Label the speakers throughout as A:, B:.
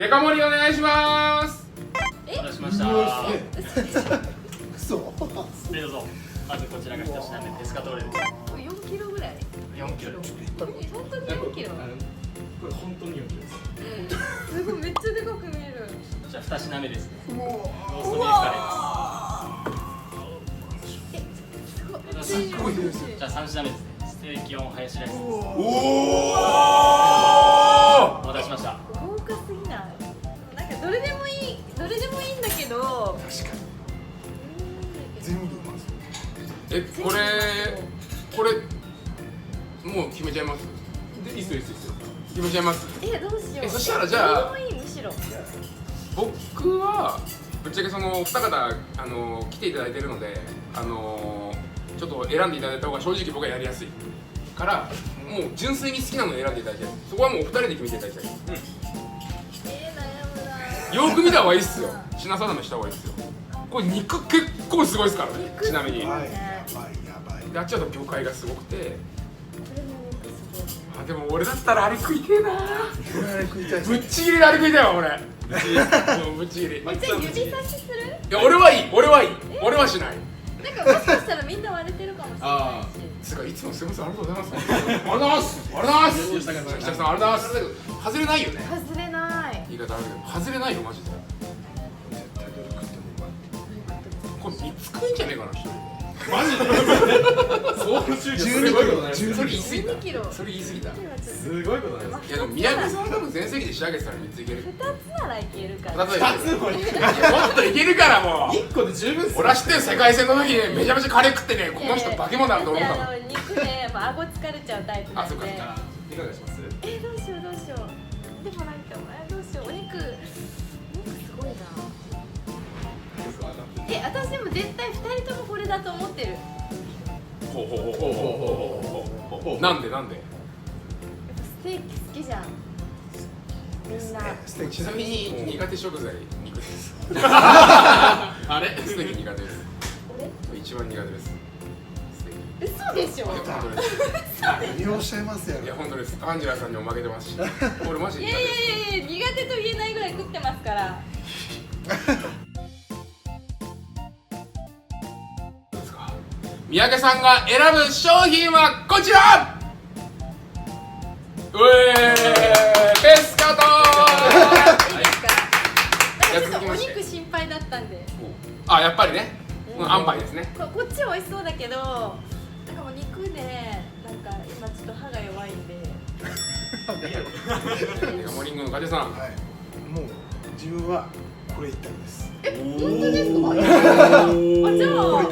A: デカ盛りお願いします。
B: お待たせしました。
C: 嘘。
B: どうぞ。まずこちらが一品目、ペスカトーレです。
D: 4キロぐらい。
B: 4キロ。
D: 本当に4キロ。
B: これ本当に4キロです。
D: すごいめっちゃでかく見える。
B: じゃあ2品目ですね。
C: うわ。
B: ローストビーフカレーです。
D: すごい。
B: じゃあ3品目ですね。ステーキオンハヤシライスです。
A: おお。
B: お待たせしました。
D: 豪華すぎない。なんかどれでもいいんだけど。
C: 確かに。全部うまそう。
A: これもう決めちゃいます。いいっすよ。決めちゃいます。
D: どうしよう。
A: そしたらじゃあ
D: どれでもいいむしろ。
A: 僕はぶっちゃけそのお二方来ていただいてるのでちょっと選んでいただいた方が正直僕はやりやすいからもう純粋に好きなのを選んでいただきたい。そこはもうお二人で決めていただきたい。
D: 悩むな。
A: よく見た方がいいっすよ。品定めした方がいいっすよ。これ肉結構すごいですからね。ちなみに。
C: やばい。
A: であっちだと魚介がすごくて。
D: これも肉すごい。
A: でも俺だったらあれ食いてえな。
C: あれ食いたい。
A: ぶっちぎりであれ食いたいわ俺。ぶっちぎり。
D: じゃあ指差しする？
A: いや俺はいい。俺はしない。
D: なんかもしかしたらみんな割れてるかもしれないし。
A: つかいつもすみませんありがとうございます。ありがとうございます。ありがとうございます。下北さんありがとうございます。外れないよね。
D: 外れない。
A: 言い方あるけど外れないよマジで。
C: 絶対どれ食ってもうまい。
A: これ3つ食えんじゃねえかな一人。
B: マジでそう中
A: すごいことない。それ言い過ぎた。それ言い過ぎた。
B: すごいことないです。
A: いやでも宮古さんは多分全盛期で仕上げてたら3ついける。
D: 2つならいけるから。
A: 2つ
B: もいける。
A: もっといけるからもう。
B: 1個で十分っす。
A: 俺は知ってる世界戦の時にめちゃめちゃカレー食ってねこの人化け物だと思ったの。
D: 肉で顎疲れちゃうタイプなんで。
A: あそっか
B: いかがします？
D: どうしよう。でもなんかどうしよう。お肉すごいな。私でも絶対2人ともこれだと思ってる。
A: ほうなんで
D: やっぱステーキ好きじゃん。みんな。
C: ステーキ。
A: ちなみに苦手食材肉です。
B: あれ？
A: ステーキ苦手です。
D: これ？
A: 一番苦手です。
D: 嘘でしょ。
A: 本当です。
C: 何をおっしゃいますやろ。
A: いや本当です。アンジェラさんにも負けてますし、俺マジで苦手です。
D: いや苦手と言えないぐらい食ってますから。
A: どうですか。三宅さんが選ぶ商品はこちら。ペスカトー。
D: いいですか。
A: いや
D: なんかちょっとお
A: 続きまして
D: 肉心配だったんで。
A: あやっぱりね。安牌ですね。
D: こっちは美味しそうだけど、なんかもう肉でなんか今ちょっと歯が弱いんで。
A: デカモリングのガジェさん。
C: はい。もう自分はこれ一択です。
D: 本当ですか？あじゃ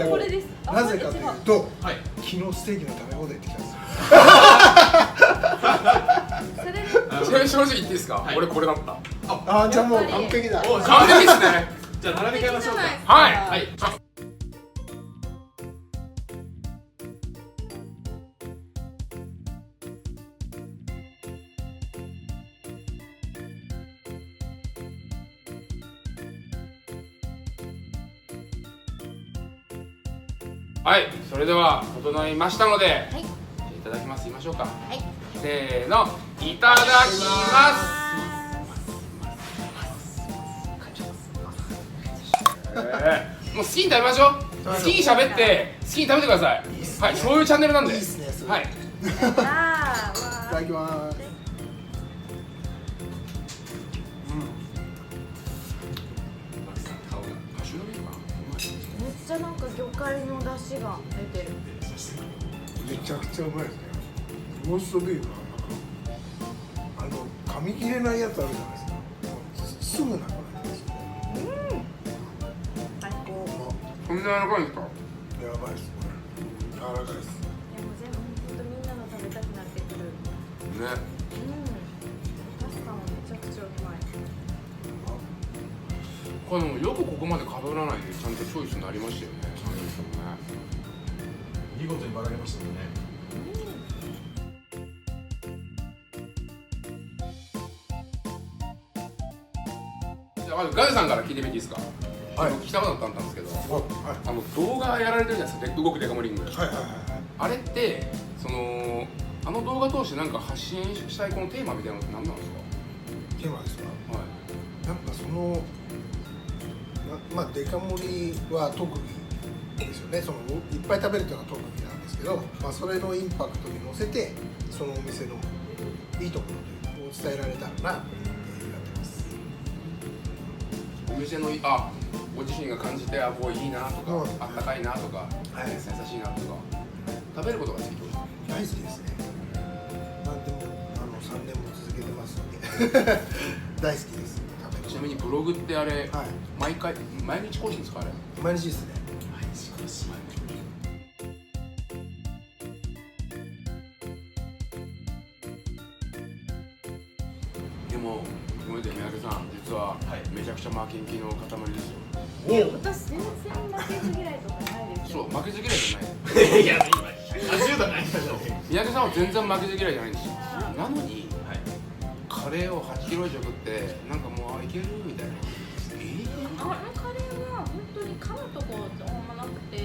D: あこれです。
C: なぜかというと、
A: はい。
C: 昨日ステーキの食べ放題行ってきたんですよ。
D: それで
A: ちなみに正直言っていいですか。俺これだった。
C: あじゃあもう完璧だ。
A: 完璧ですね。
B: じゃあ並び替えましょうか。
A: はい。はい、それでは整いましたので、
D: はい
A: いただきます言いましょうか。
D: はい。
A: せーの、いただきます。もう好きに食べましょう。好きに喋って好きに食べてください。はい、そういうチャンネルなんで。
C: いいっすねそれ
A: はい。
D: あ
C: いただきます。
D: めっちゃなんか魚介の出汁が出てる。
C: めちゃくちゃうまいですね。ローストビーフは噛み切れないやつあるじゃないですか。もうすぐなくなりますよね。
D: 最高。
A: そんな柔らかいんですか。
C: やばいですこれ。柔らかいです。
D: いやもう全部本当みんなの食べたくなってくる。
A: ね。
D: パスタもめちゃくちゃうまい。
A: これでもよくここまで被らないでちゃんとチョイスになりましたよね。
B: 見事にばらけましたね。
A: じゃあまずガジェさんから聞いてみていいですか。
C: はい
A: 聞きたかったんですけど、
C: はい
A: 動画やられてるじゃないですか。動くデカモリング。
C: はいはいはい。
A: あれって動画通してなんか発信したいこのテーマみたいなのって何なんですか。
C: テーマですか。
A: はい。
C: のまあデカ盛りは特技ですよね。そのいっぱい食べるというのが特技なんですけど、まあ、それのインパクトに乗せてそのお店のいいところというのを伝えられたらなと思ってやってます。
A: お店のご自身が感じてこういいなとか、あったかいなとか、
C: はい
A: 優しいなとか食べることが好きってこと
C: 大好きですね。なんでも3年も続けてますんで大好きです。食べる
A: ちなみにブログってあれ、
C: はい
A: 毎日更新ですかあれ？
C: 毎日ですね。
A: 毎日更新。でもごめんなさい三宅さん、実はめちゃくちゃ負けん気の塊ですよ。
D: 私全然負けず嫌いとかないですよ。
A: そう、負けず嫌いじゃない。
B: いや今80度ないからね。
A: 三宅さんは全然負けず嫌いじゃないんですよ。
D: あ
A: なのに、カレーを8キロ以上食ってなんかもういけるみたいな。
D: あのカレーは本当に噛むとこってあんまなくて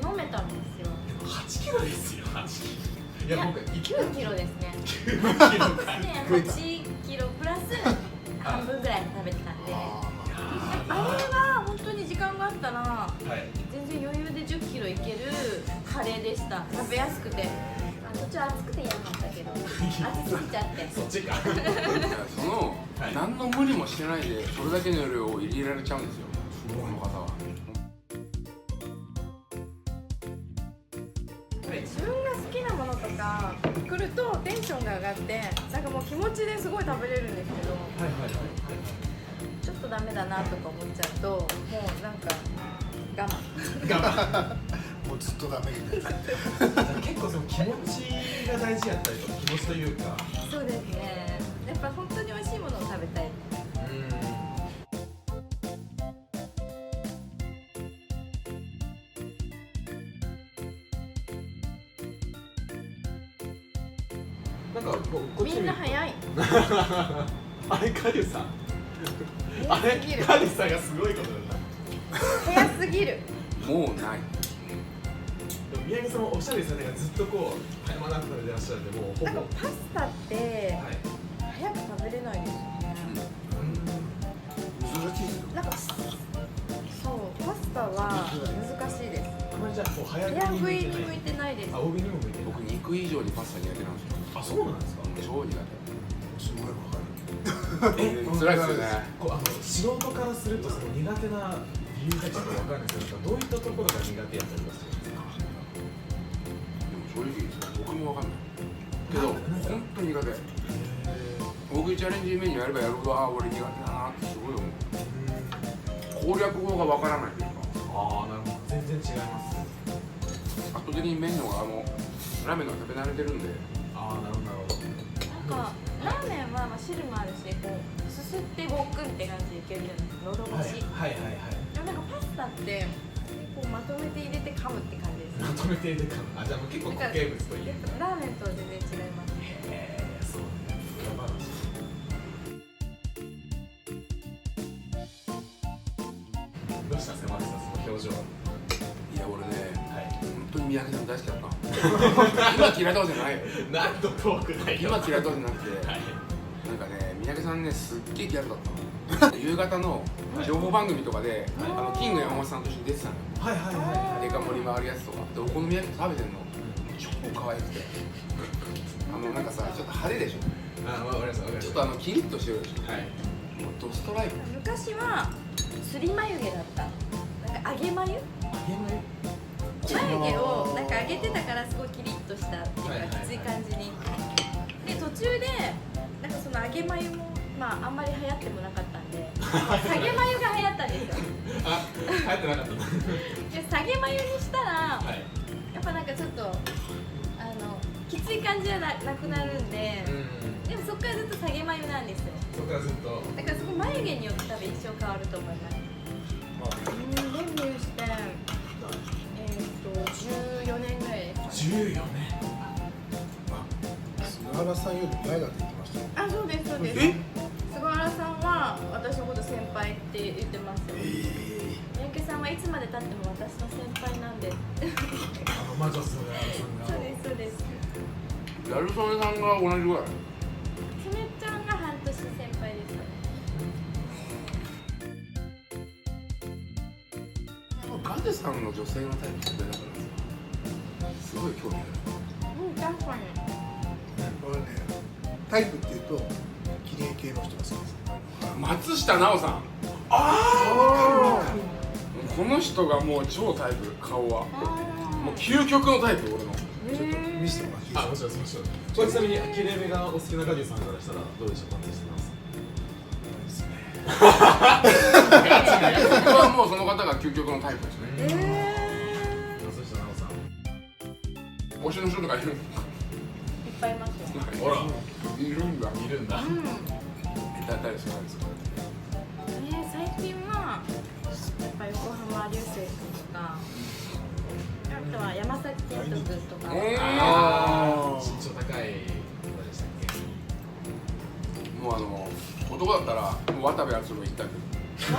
D: 飲めたんですよ。
B: 8キロですよ。8キロ。いや僕
D: 9キロですね。
B: 9キロか。
D: で8キロプラス半分ぐらい食べてたんで、あれは本当に時間があったら
B: はい。
D: 全然余裕で10キロいけるカレーでした。食べやすくて、途中暑くて嫌だったけど暑すぎちゃって
B: そっちか。
A: その、
B: はい
A: 何の無理もしてないでそれだけの量を入れられちゃうんですよ、この方は。
D: 自分が好きなものとか来るとテンションが上がってなんかもう気持ちですごい食べれるんですけど、
B: はいはいはい。
D: ちょっとダメだなとか思っちゃうともうなんか我慢
B: 我
C: もうずっとダメみたいな。
B: 慢。結構その気持ちが大事やったりとか気持ちというか。
D: そうですね。やっぱ本当に美味しいものを食べたい。
B: なんかこっち
D: みんな早い。
B: あれカリュさん。あれ
D: 早すぎる。
B: カリュさんがすごいことになっ
D: 早すぎる。
A: もうない。
B: た。でも宮城さんもおしゃれですよね。ずっとこう早まなく食べてらっしゃるんでもうほぼ。
D: なんかパスタって
B: はい。
D: 早く食べれないですよね。
C: 難しいですよ。
D: なんかそうパスタは難しいです。
B: あんまりじゃあこう早
D: 早
B: 食
D: 食いに
B: いに向いてない。
D: 向いてないです。
B: あ、大食いにも向いてない。
A: 僕肉以上にパスタ苦手なんですよ。
B: あ、そうなんですか。
A: 超苦手。
C: すごいわかる。
A: 辛いですよね。
B: こう素人からするとその苦手な理由がちょっとわかんないですけど、どういったところが苦手やったりとかするんですか。
A: でも正直僕もわかんない。けど本当に苦手。大食いチャレンジメニューやればやるほど俺苦手だなってすごい思う。攻略法がわからないというか。
B: ああ、なるほど。全然違います。
A: 圧倒的に麺のがラーメンのが食べ慣れてるんで。
B: ああ、なるほどなるほど。
D: なんかラーメンはまあ汁もあるし、こうすすってごっくんって感じでいけるじゃないですか。喉越し。
B: はいはいはい。
D: でもなんかパスタってこうまとめて入れて噛むって感じです。
B: まとめて入れてかも。あ、じゃあもう結構固形物という。
D: やっぱラーメンとは全然違います。
B: へえ、そうなんです。素晴らしい。どうした瀬丸さん、その表情。
A: いや俺ね、
B: はい。
A: 本当に三宅さん大好きだった今嫌いとかじゃないよ。
B: なんと遠くないよ。
A: 今嫌いとかじゃなくて、
B: はい。
A: なんかね、三宅さんね、すっげえギャルだったの。夕方の情報番組とかで、キング山本さんと一緒に出てたのよ。
B: はいはいはいはい。
A: デカ盛り回るやつとか。で、お好み焼き食べてんの、超可愛くて。なんかさ、ちょっと派手でしょ。
B: あ、わかりますわかります。
A: ちょっとキリッとしてるでしょ。
B: はい。
A: もうドストライク。
D: 昔はすり眉毛だった。なんか揚げ眉？眉毛をなんか上げてたからすごいキリッとしたっていうかきつい感じに。で途中でなんかその揚げ眉もまああんまり流行ってもなかったんで下げ眉が流行ったんですよ。
B: あ、入ってなかった。
D: で下げ眉にしたら
B: はい。
D: やっぱなんかちょっときつい感じじゃなくなるんで、でもそこからずっと下げ眉なんですよ。
B: そこからずっと。
D: だからそこ眉毛によって多分印象変わると思います。デビューして14年ぐらいですかね。
B: 14年。
C: 菅原さんより前だって言ってましたよ。
D: あ、そうですそうです。菅原さんは私のこと先輩って言ってますよ。三宅さんはいつまで経っても私の先輩なんで。
B: 魔女菅原さんが。
D: そうですそうです。
A: ギャル曽根さんが同じぐらい。
D: つねちゃんが半年先輩です。
A: テさんの女性のタイプって何だからすごい興味ある。
D: うん確かに
C: これねタイプっていうと綺麗系の人が好きです。
A: 松下奈緒さん。
C: あ
A: この人がもう超タイプ。顔はもう究極のタイプ。俺の
C: ちょっと見せてもらっていいですか。
B: もちろんもちろん。これちなみに切れ目がお好きなガディさんからしたらどうでしょう。パンチしてます。
A: 僕はもうその方が究極のタイプですね。
B: 松下奈緒さん。
A: 推しの人とかいる。
D: いっぱいいますよ
B: ほら
A: いるんだ。
B: いるんだ。
D: うん
A: 誰ですか。
D: 最近はやっぱ横浜流星君とかあとは山崎賢人君とか
B: ああ身長高い方でしたっけ。
A: もう男だったらもう渡部篤郎一択。
D: あ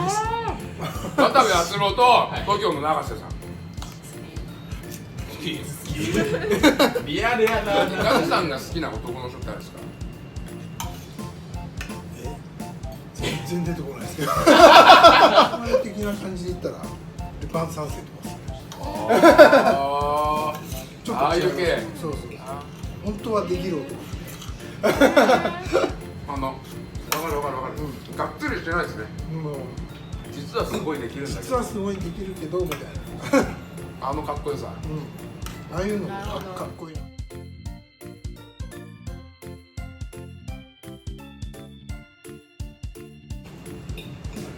A: 渡部篤郎と TOKIO の永瀬さん。好き。
B: リアルやな。
A: 永瀬さんが好きな男の人って誰ですか。
C: 全然出てこないですけど一般的な感じで言ったらルパン三世とか
A: あ
C: ちょっと
A: ああいう系。
C: そうそう本当はできる男
A: 分かる。がっつりしてないですね。
C: もう
A: 実はすごいできるんだけ
C: 実
A: ど。
C: はすごいできるけどみたいな
A: あのかっこよさ。
C: ああいうのも
D: なるほど
C: かっこいい。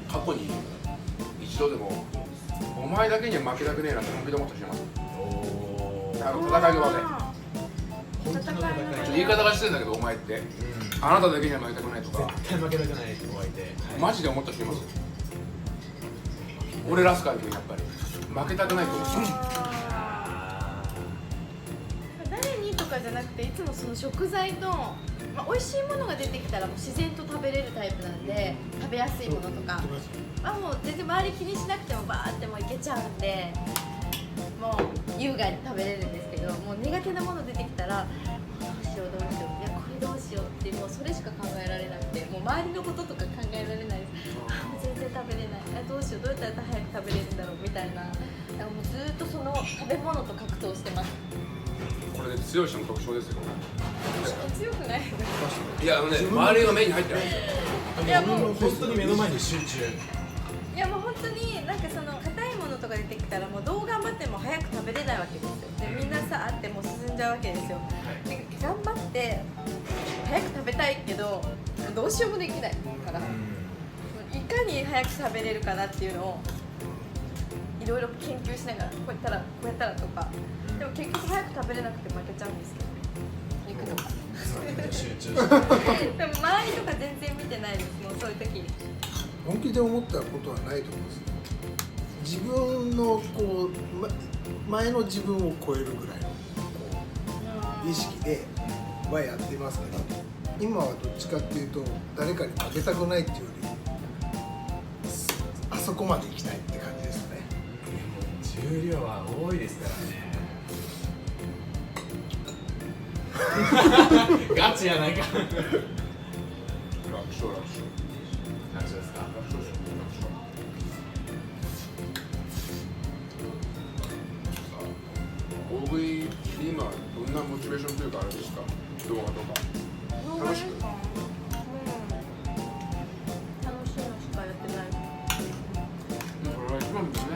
A: 過去に一度でもお前だけには負けたくねえなって本気で思った人います。
B: おー。
A: 戦いの場で
B: 本気の戦い。
A: 言い方がしてんだけど、お前ってあなただけには負けたくないとか
B: 絶対負けたくない人がいて。
A: マジで思った人います。俺ラスカル君やっぱり負けたくないと思って
D: 誰にとかじゃなくていつもその食材と、美味しいものが出てきたらもう自然と食べれるタイプなんで食べやすいものとかもう全然周り気にしなくてもバーってもういけちゃうんでもう優雅に食べれるんですけどもう苦手なもの出てきたらどうしようどうしよういやこれどうしようってもうそれしか考えられなくてもう周りのこととか考えられないですもう全然食べれないどうしようどうやったら早く食べれるんだろうみたいなだからもうずっとその食べ物と格闘してます
A: これで強い人の特徴ですよ。
D: 強くない
A: いや周りが目に入ってないんですよ。
D: いやもう
B: 本当に目の前に集中。
D: いやもう本当になんかその硬いものとか出てきたらもうどう頑張っても早く食べれないわけですよでみんなさあってもう進んじゃうわけですよで頑張って早く食べたいけどどうしようもできないからいかに早く食べれるかなっていうのをいろいろ研究しながらこうやったらこうやったらとかでも結局早く食べれなくて負けちゃうんですよ肉とか
B: 集中して。
D: でも周りとか全然見てないですもうそういう時に
C: 本気で思ったことはないと思うんですよ。自分のこう、前の自分を超えるぐらいのこう意識ではやってますけど今はどっちかっていうと誰かに負けたくないっていうよりあそこまで行きたいって感じですよね。
B: 重量は多いですからね。ガチやないか。
A: 楽勝。
B: 楽勝ですか。
A: 大食い今どんなモチベーションというかあれですか。動画とか楽しく。
D: 楽しいのしかやってない
A: それは一番ですね。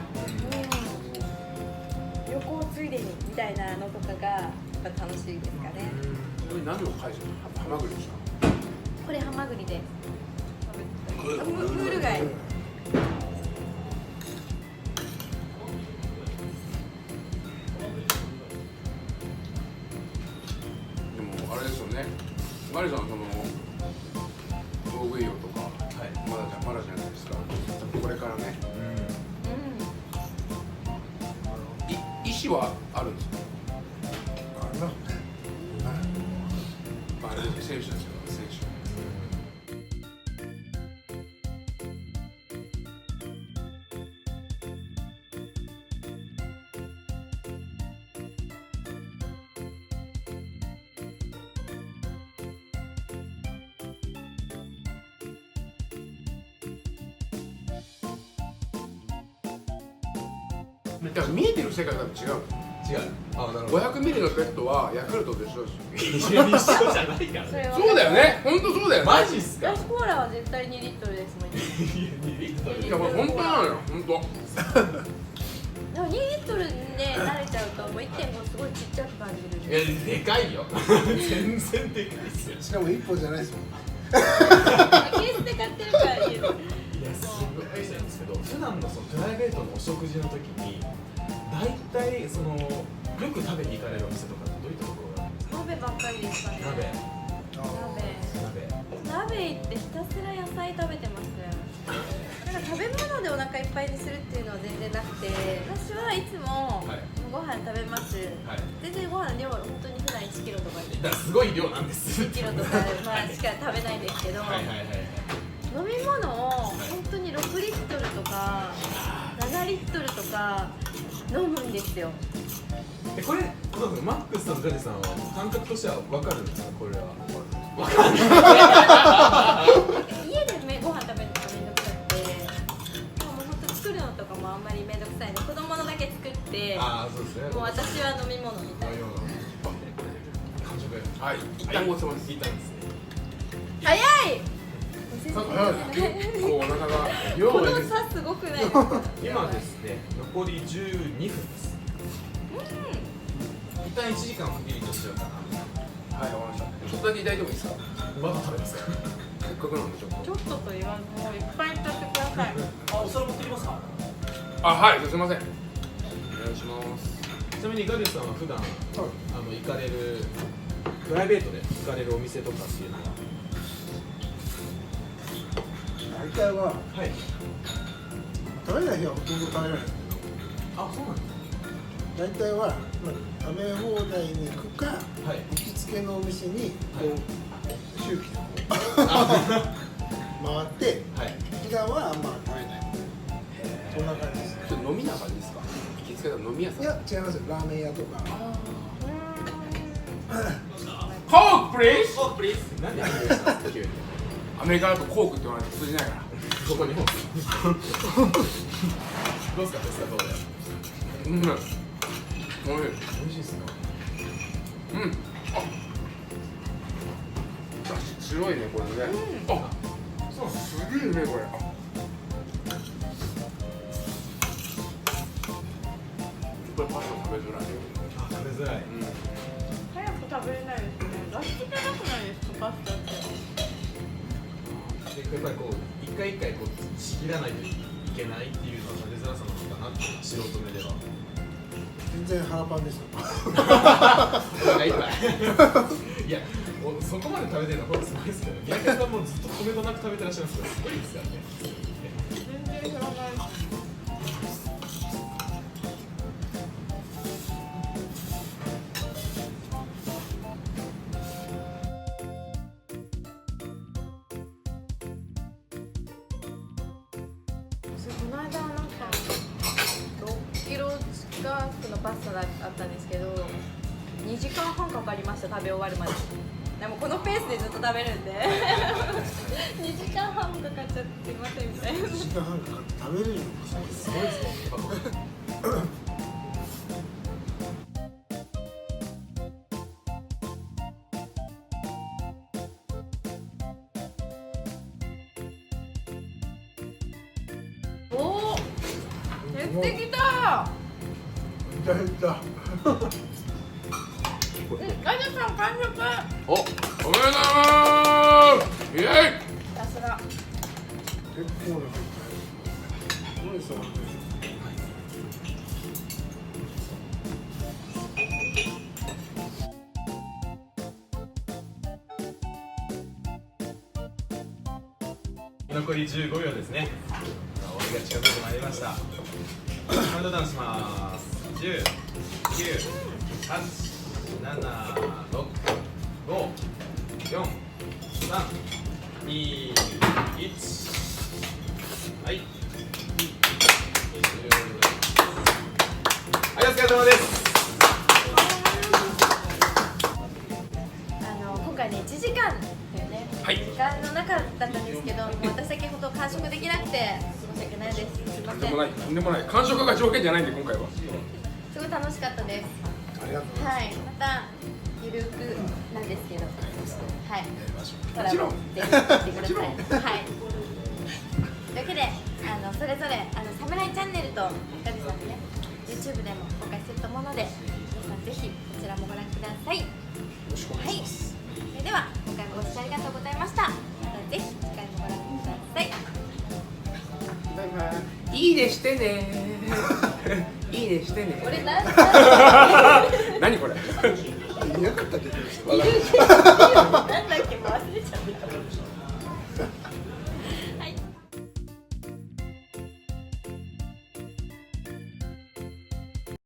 D: 旅行ついでにみたいなのとかがやっぱ楽しいですかね
A: これ何を返したの。ハマグリでした。
D: これハマグリでムール貝
A: でもあれですよね。マリさんその大食いよとかまだじゃないですか。これからね。意思はあるんですか。
C: あれな
A: あれ選手ですよ。選手。だから見えてる世界が多分違う。
B: 違う。あ、なるほど。
A: 500ミリのペットはヤクルトと一緒ですよ。
B: いや、一緒じゃないからね。
D: それは
A: そうだよね、本当そうだよね。
B: マジっすか。
D: ラスコーラは絶対2リットルですもん。
B: 2リットル
A: いやこれ本当なのよ、本当。
D: でも2リットルにね慣れちゃうともう 1.5 すごいちっちゃく感じるん
B: い
D: で
B: や、でかいよ。全然でかいっすよ。
C: しかも1本じゃないですもん。
D: ケースで買ってるからいいよ。
B: いや、すごい大事なんですけど、普段のそのプライベートのお食事の時に大体そのよく食べに行かれるお店とかってどういったところがあるんですか？
D: 鍋ばっかりですかね。
B: 鍋
D: 鍋行ってひたすら野菜食べてますね。なんか食べ物でお腹いっぱいにするっていうのは全然なくて、私はいつも
B: はい
D: ご飯食べます。
B: はい。
D: 全然ご飯量は本当に普段1キロとか
B: だからすごい量なんです。
D: 2キロとかまあしか食べないんですけど、
B: はいはいはいはい。
D: 飲み物を本当に6リットルとか7リットルとか飲むんですよ。
B: これどうですか？マックスさんとジャニーさんは感覚としては分かるんですか？これは
D: 家でご飯食べるのがめんどくさくて、もう本当作るのとかもあんまりめんどくさいので、子供のだけ作って
B: ああ、そうですね。
D: もう私は飲み物みたいな。
B: 完食。
A: はい、一旦ごちそうさまです。
B: いたんですね。
D: 早い
A: 結構お腹が。
B: 量は
D: この差すごくないですか？
B: 今ですね、残り12分です。一旦1時間区切りとしようかな。
A: はい、わかりました。ちょっとだけいただいてもいいですか？
B: まだ食べますか？
A: せっかくなんでちょっと。
D: ちょっとと言わずもういっぱい食べてください。
E: あ、お皿持ってきますか？
A: あ、はい、すみません。お願いします。
B: ちなみにガリュさんは普段、行かれるプライベートで行かれるお店とかっていうのは？
C: 大体は
B: はい。
C: 食べない日はほとんど食べられないんです
B: あ、そうなんですね。
C: けど、大体は、食べ放題に行くか、
B: はい。
C: 行きつけのお店にこう、周期でこう
B: あ
C: 回って
B: はい。
C: 普段はあんま食べないそんな感じですね。
A: ちょっと飲みな感じですか？行きつけた飲み屋さん。
C: いや違いますよ、ラーメン屋とか
A: コークプリーズ。
E: コークプリーズ。
B: なんで始めましたんですか急に。
A: アメリカだとコークって言わないと通じないから。
B: ここ日本。どうですかですかどうで。
A: うん。おいしい。
B: 美味しいですね。
A: うん。あ。だし白いねこれね。あ。
B: そうなんです。
A: すげえねこれ。あ。これパスタ食べづらい。
B: あ、食べづらい。
A: うん。
D: 早く食べれないですね。出し切れなくないですかパスタって。
B: でやっぱりこう一回一回こう仕切らないといけないっていうのは食べづらさなのかなって素人目では。
C: 全然腹パンですよ。
B: お腹いっぱい。いや、そこまで食べてるのはほんとすごいですけど、三宅さんもずっと米となく食べてらっしゃいますからすごいですよね。
D: 全然知らない。この間なんか6キロ近くのパスタだったんですけど2時間半かかりました食べ終わるまで。でもこのペースでずっと食べるんで2時間半もかかっちゃってすいませんみたいな。
C: 1時間半かかって食べれるのがすごいですね。
B: すごいですね。
D: おお減ってきた。
C: いたいた。
D: ガジュさん完食。
A: お。おめでとうございます。イエイ。
D: さすが。
C: 結構な入ったすごいですよ。
B: 残り15秒ですね。終わりが近づいてまいりました。カウントダウンします。10、9、8、7、6、5、4、3、2、1。はい。はい、お疲れ様です。
D: 今回ね1時間だよね。
A: はい
D: 時間の中だったんですけど、もう私先ほど完食できなくてすし訳ないです。すいません。
A: とんでもないとんでもない。完食が条件じゃないんで今回は。
D: すごい楽しかったです。
C: ありがとうございます。
D: はい、またゆるくなんですけど、はい、
C: やりましょう。
D: コラボぜひしてください。はい。というわけで、それぞれサムライチャンネルとガビさんのね YouTube でも公開すると思うので、皆さんぜひこちらもご覧ください。
C: よろしくお願いします。
D: それでは今回もご視聴ありがとうございました。またぜひ次回もご覧ください。
A: バイバイ。いいねしてね。いいねしてね。
D: 俺何
A: 何これ。
C: いなかったけど。
D: いる